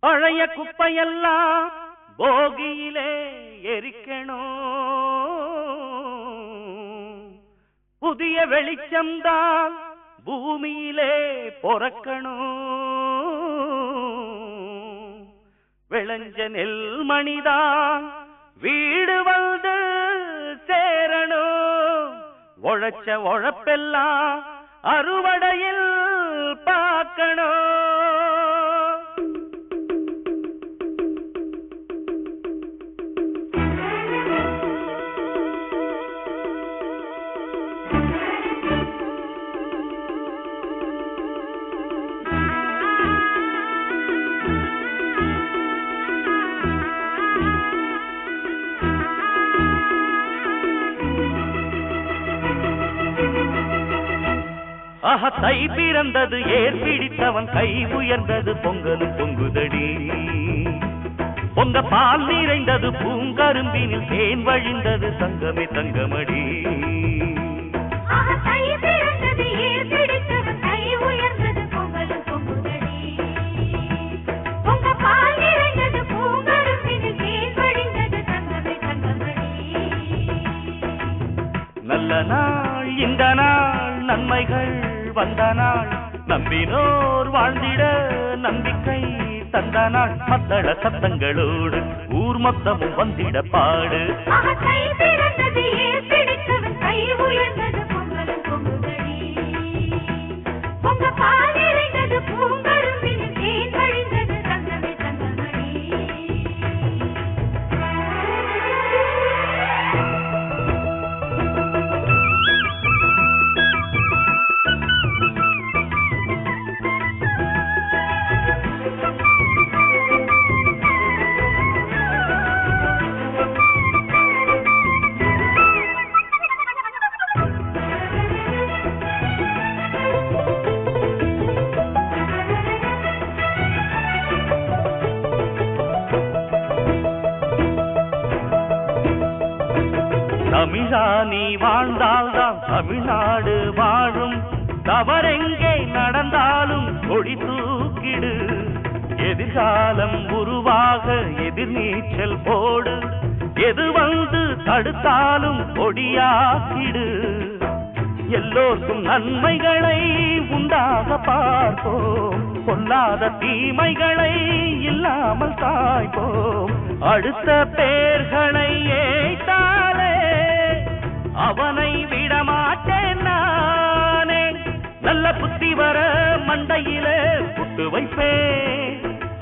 பழைய குப்பையெல்லாம் போகியிலே எரிக்கணும், புதிய வெளிச்சம்தான் பூமியிலே பொறக்கணும், விளைஞ்ச நெல்மணிதான் வீடு வந்து சேரணும், உழைச்ச உழைப்பெல்லாம் அறுவடையில் பார்க்கணும். தை பிறந்தது ஏர் பிடித்தவன் கை உயர்ந்தது பொங்கலும் பொங்குதடி, பொங்க பால் நிறைந்தது பூங்கரும்பினில் தேன் வழிந்தது தங்கமே தங்கமடி. நல்ல நாள் இந்த நாள் நன்மைகள் வந்த நாள், நம்பினோர் வாழ்ந்திட நம்பிக்கை தந்த நாள், மத்தள சத்தங்களோடு ஊர் மொத்தமும் வந்திட பாடு. தமிழா நீ வாழ்ந்தால்தான் தமிழ்நாடு வாழும், தவறெங்கே நடந்தாலும் கொடி தூக்கிடு, எதிர்காலம் உருவாக எதிர்நீச்சல் போடு, எது வந்து தடுத்தாலும் கொடியாக்கிடு, எல்லோருக்கும் நன்மைகளை உண்டாக பார்ப்போம், பொல்லாத தீமைகளை இல்லாமல் காய்ப்போம், அடுத்த பேர்களை ஏய்த்தாலே அவனை விடமாட்டேன் நானே, நல்ல புத்தி வர மண்டையிலே புட்டு வைப்பேன்,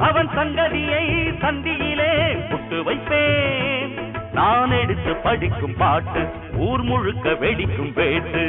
அவன் சங்கதியை சந்தியிலே புட்டு வைப்பேன், நான் எடுத்து படிக்கும் பாட்டு ஊர் முழுக்க வெடிக்கும் வேட்டு.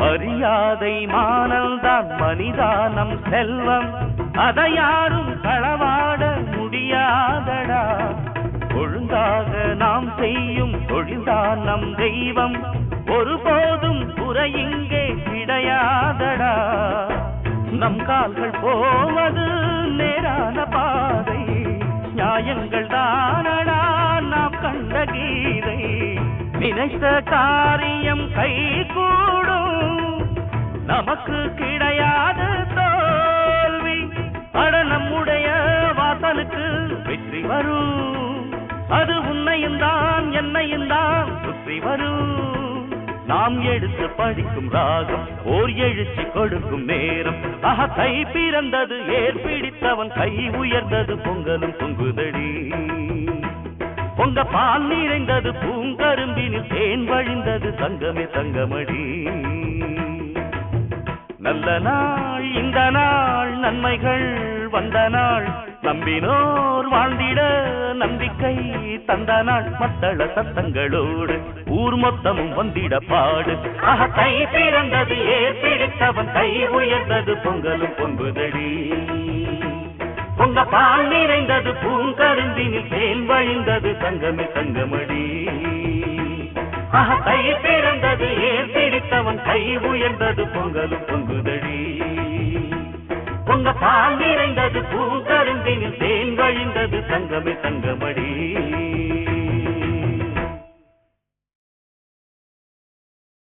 மரியாதை மானல்தான் மனிதானம் செல்வம், அதை யாரும் களவாட முடியாதடா, ஒழுங்காக நாம் செய்யும் தொழில்தான் நம் தெய்வம், ஒருபோதும் குறை இங்கே கிடையாதடா, நம் கால்கள் போவது நேரான பாதை, நியாயங்கள் தானடா நாம் கண்ட கீதை, நினைத்த காரியம் கை கூடும், நமக்கு கிடையாத தோல்வி, அட நம்முடைய வாசலுக்கு வெற்றி வரும், அது உன்னையும் தான் என்னையும் தான் சுற்றி வரும், நாம் எடுத்து படிக்கும் ராகம் ஓர் எழுச்சி கொடுக்கும் நேரம், தை பிறந்தது ஏர் பிடித்தவன் கை உயர்ந்தது பொங்கலும் பொங்குதடி, பொங்க பால் நிறைந்தது பூங்கரும்பினில் தேன் வழிந்தது தங்கமே தங்கமடி. நல்ல நாள் இந்த நாள் நன்மைகள் வந்த நாள், நம்பினோர் வாழ்ந்திட நம்பிக்கை தந்த நாள் மத்தள சத்தங்களோடு ஊர் மொத்தமும் வந்திட பாடு. தை பிறந்தது ஏர் பிடித்தவன் கை உயர்ந்தது பொங்கலும் பொங்குதடி. பொங்க பால் நிறைந்தது பூங்கருந்தினில் தேன் வழிந்தது தங்கமே தங்கமடி. தை பிறந்தது ஏர் பிடித்தவன் கை உயர்ந்தது பொங்கலும் பொங்குதடி. பொங்க பால் நிறைந்தது பூங்கருந்தினில் தேன் வழிந்தது தங்கமே தங்கமடி.